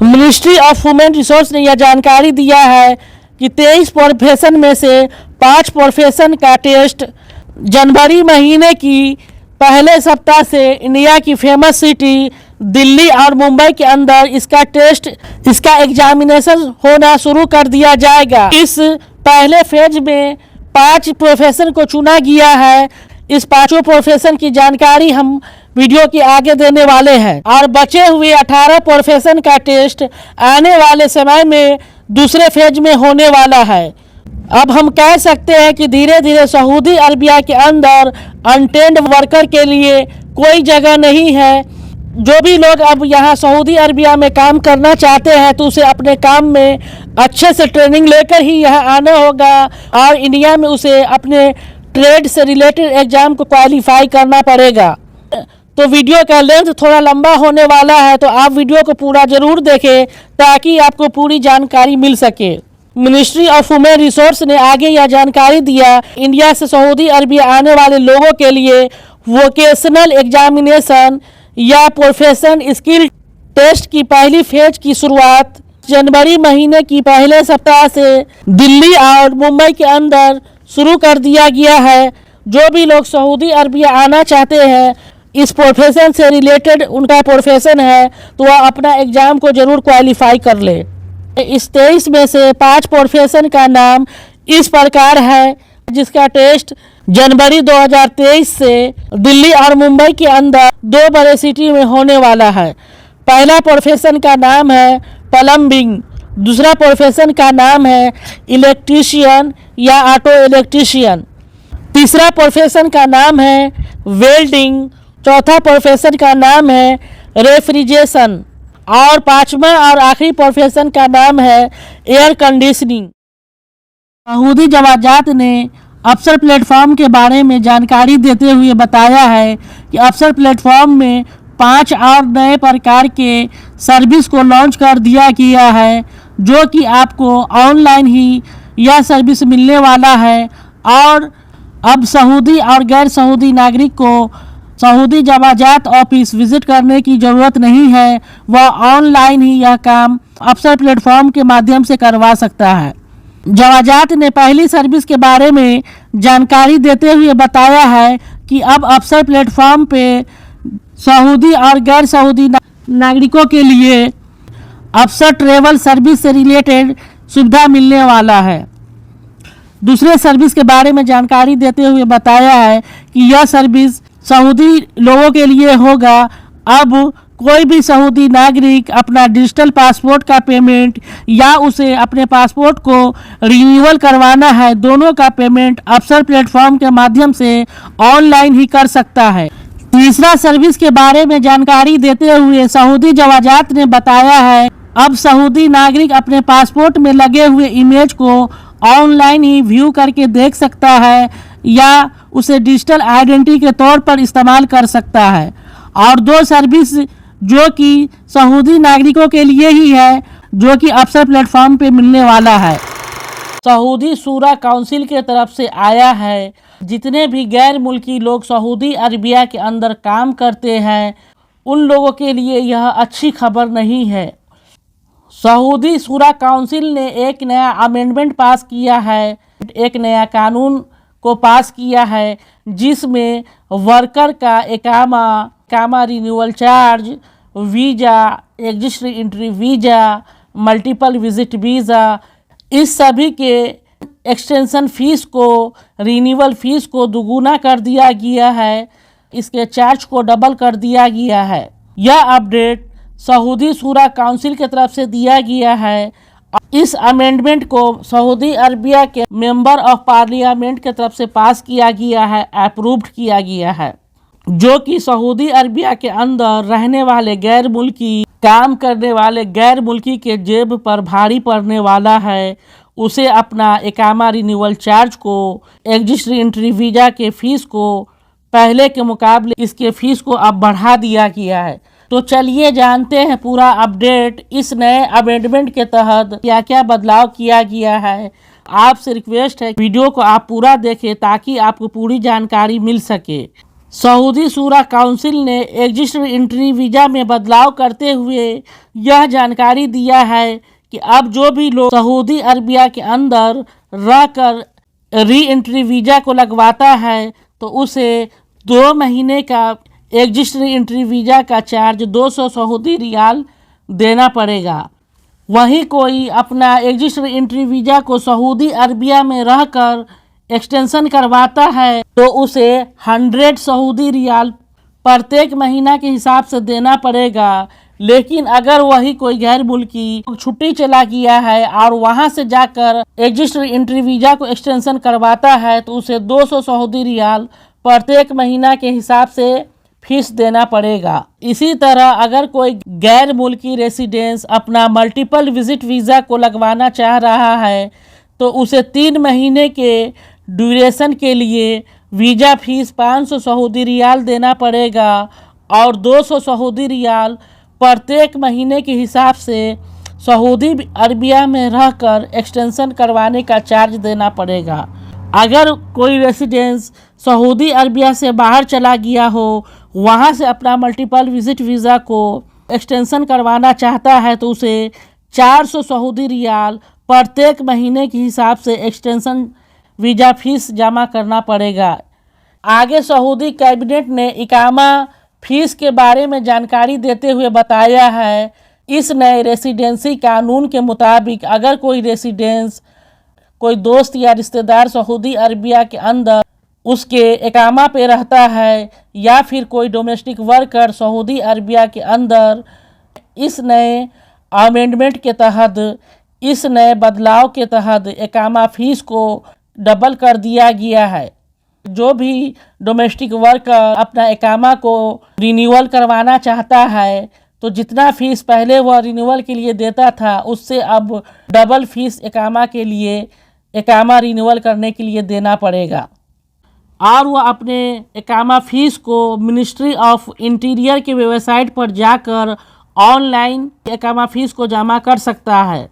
Ministry of women resource ने यह जानकारी दिया है कि 23 प्रोफेशन में से 5 प्रोफेशन का टेस्ट जनवरी महीने की पहले सप्ताह से इंडिया की फेमस सिटी दिल्ली और मुंबई के अंदर इसका एग्जामिनेशन होना शुरू कर दिया जाएगा। इस पहले फेज में 5 प्रोफेशन को चुना गया है। इस 5 प्रोफेशन की जानकारी हम वीडियो के आगे देने वाले हैं और बचे हुए 18 प्रोफेशन का टेस्ट आने वाले समय में दूसरे फेज में होने वाला है। अब हम कह सकते हैं कि धीरे धीरे सऊदी अरबिया के अंदर अनट्रेन्ड वर्कर के लिए कोई जगह नहीं है। जो भी लोग अब यहाँ सऊदी अरबिया में काम करना चाहते हैं तो उसे अपने काम में अच्छे से ट्रेनिंग लेकर ही यहाँ आना होगा और इंडिया में उसे अपने ट्रेड से रिलेटेड एग्ज़ाम को क्वालिफाई करना पड़ेगा। तो वीडियो का लेंथ थोड़ा लंबा होने वाला है, तो आप वीडियो को पूरा ज़रूर देखें ताकि आपको पूरी जानकारी मिल सके। मिनिस्ट्री ऑफ वुमेन रिसोर्स ने आगे यह जानकारी दिया, इंडिया से सऊदी अरबिया आने वाले लोगों के लिए वोकेशनल एग्जामिनेशन या प्रोफेशन स्किल टेस्ट की पहली फेज की शुरुआत जनवरी महीने की पहले सप्ताह से दिल्ली और मुंबई के अंदर शुरू कर दिया गया है। जो भी लोग सऊदी अरबिया आना चाहते हैं, इस प्रोफेशन से रिलेटेड उनका प्रोफेशन है, तो वह अपना एग्ज़ाम को ज़रूर क्वालिफाई कर ले। इस 23 में से 5 प्रोफेशन का नाम इस प्रकार है, जिसका टेस्ट जनवरी 2023 से दिल्ली और मुंबई के अंदर 2 बड़े सिटी में होने वाला है। पहला प्रोफेशन का नाम है प्लम्बिंग, दूसरा प्रोफेशन का नाम है इलेक्ट्रीशियन या ऑटो इलेक्ट्रीशियन, तीसरा प्रोफेशन का नाम है वेल्डिंग, चौथा प्रोफेशन का नाम है रेफ्रिजरेशन और 5वां और आखिरी प्रोफेशन का नाम है एयर कंडीशनिंग। सऊदी जवाजात ने अफसर प्लेटफॉर्म के बारे में जानकारी देते हुए बताया है कि अफसर प्लेटफॉर्म में 5 और नए प्रकार के सर्विस को लॉन्च कर दिया गया है, जो कि आपको ऑनलाइन ही यह सर्विस मिलने वाला है और अब सऊदी और गैर सऊदी नागरिक को सऊदी जवाजात ऑफिस विजिट करने की ज़रूरत नहीं है। वह ऑनलाइन ही यह काम अफसर प्लेटफॉर्म के माध्यम से करवा सकता है। जवाजात ने पहली सर्विस के बारे में जानकारी देते हुए बताया है कि अब अफसर प्लेटफॉर्म पे सऊदी और गैर सऊदी नागरिकों के लिए अफसर ट्रेवल सर्विस से रिलेटेड सुविधा मिलने वाला है। दूसरे सर्विस के बारे में जानकारी देते हुए बताया है कि यह सर्विस सऊदी लोगों के लिए होगा। अब कोई भी सऊदी नागरिक अपना डिजिटल पासपोर्ट का पेमेंट या उसे अपने पासपोर्ट को रिन्यूअल करवाना है, दोनों का पेमेंट अफसर प्लेटफॉर्म के माध्यम से ऑनलाइन ही कर सकता है। तीसरा सर्विस के बारे में जानकारी देते हुए सऊदी जवाजात ने बताया है, अब सऊदी नागरिक अपने पासपोर्ट में लगे हुए इमेज को ऑनलाइन ही व्यू करके देख सकता है या उसे डिजिटल आइडेंटिटी के तौर पर इस्तेमाल कर सकता है। और 2 सर्विस जो कि सऊदी नागरिकों के लिए ही है, जो कि अफसर प्लेटफॉर्म पे मिलने वाला है। सऊदी शूरा काउंसिल के तरफ से आया है, जितने भी गैर मुल्की लोग सऊदी अरबिया के अंदर काम करते हैं उन लोगों के लिए यह अच्छी खबर नहीं है। सऊदी शूरा काउंसिल ने एक नया अमेंडमेंट पास किया है, एक नया कानून को पास किया है, जिसमें वर्कर का इकामा renewal charge, visa, exit entry visa, multiple visit visa, इस सभी के एक्सटेंशन फ़ीस को, रिन्यूअल फ़ीस को दुगुना कर दिया गया है। इसके चार्ज को डबल कर दिया गया है। यह अपडेट सऊदी शूरा काउंसिल की तरफ से दिया गया है। इस अमेंडमेंट को सऊदी अरबिया के मेंबर ऑफ पार्लियामेंट की तरफ से पास किया गया है, अप्रूव्ड किया गया है, जो कि सऊदी अरबिया के अंदर रहने वाले गैर मुल्की, काम करने वाले गैर मुल्की के जेब पर भारी पड़ने वाला है। उसे अपना इकामा रिन्यूअल चार्ज को, एग्जिट एंट्री वीज़ा के फ़ीस को पहले के मुकाबले इसके फ़ीस को अब बढ़ा दिया गया है। तो चलिए जानते हैं पूरा अपडेट, इस नए अमेंडमेंट के तहत क्या क्या बदलाव किया गया है। आपसे रिक्वेस्ट है वीडियो को आप पूरा देखें ताकि आपको पूरी जानकारी मिल सके। सऊदी शूरा काउंसिल ने एग्जिस्टिंग एंट्री वीज़ा में बदलाव करते हुए यह जानकारी दिया है कि अब जो भी लोग सऊदी अरबिया के अंदर रहकर री एंट्री वीज़ा को लगवाता है तो उसे 2 महीने का एग्जिस्टिंग एंट्री वीज़ा का चार्ज 200 सऊदी रियाल देना पड़ेगा। वहीं कोई अपना एग्जिस्टिंग एंट्री वीज़ा को सऊदी अरबिया में रहकर एक्सटेंशन करवाता है तो उसे 100 सऊदी रियाल प्रत्येक महीना के हिसाब से देना पड़ेगा। लेकिन अगर वही कोई गैर मुल्की छुट्टी चला गया है और वहां से जाकर एग्जिस्टिंग एंट्री वीज़ा को एक्सटेंशन करवाता है तो उसे 200 सऊदी रियाल प्रत्येक महीना के हिसाब से फीस देना पड़ेगा। इसी तरह अगर कोई गैर मुल्की रेसिडेंस अपना मल्टीपल विजिट वीज़ा को लगवाना चाह रहा है तो उसे 3 महीने के ड्यूरेशन के लिए वीज़ा फीस 500 सऊदी रियाल देना पड़ेगा और 200 सऊदी रियाल प्रत्येक महीने के हिसाब से सऊदी अरबिया में रहकर एक्सटेंशन करवाने का चार्ज देना पड़ेगा। अगर कोई रेसिडेंस सऊदी अरबिया से बाहर चला गया हो, वहां से अपना मल्टीपल विजिट वीज़ा को एक्सटेंशन करवाना चाहता है तो उसे 400 सऊदी रियाल प्रत्येक महीने के हिसाब से एक्सटेंशन वीज़ा फीस जमा करना पड़ेगा। आगे सऊदी कैबिनेट ने इकामा फीस के बारे में जानकारी देते हुए बताया है, इस नए रेसिडेंसी कानून के मुताबिक अगर कोई रेसिडेंस कोई दोस्त या रिश्तेदार सऊदी अरबिया के अंदर उसके इकामा पे रहता है या फिर कोई डोमेस्टिक वर्कर सऊदी अरबिया के अंदर, इस नए अमेंडमेंट के तहत, इस नए बदलाव के तहत इकामा फीस को डबल कर दिया गया है। जो भी डोमेस्टिक वर्कर अपना इकामा को रिन्यूअल करवाना चाहता है तो जितना फ़ीस पहले वह रिन्यूअल के लिए देता था उससे अब डबल फीस इकामा के लिए, इकामा रिन्यूअल करने के लिए देना पड़ेगा और वह अपने इकामा फ़ीस को मिनिस्ट्री ऑफ इंटीरियर के वेबसाइट पर जाकर ऑनलाइन इकामा फ़ीस को जमा कर सकता है।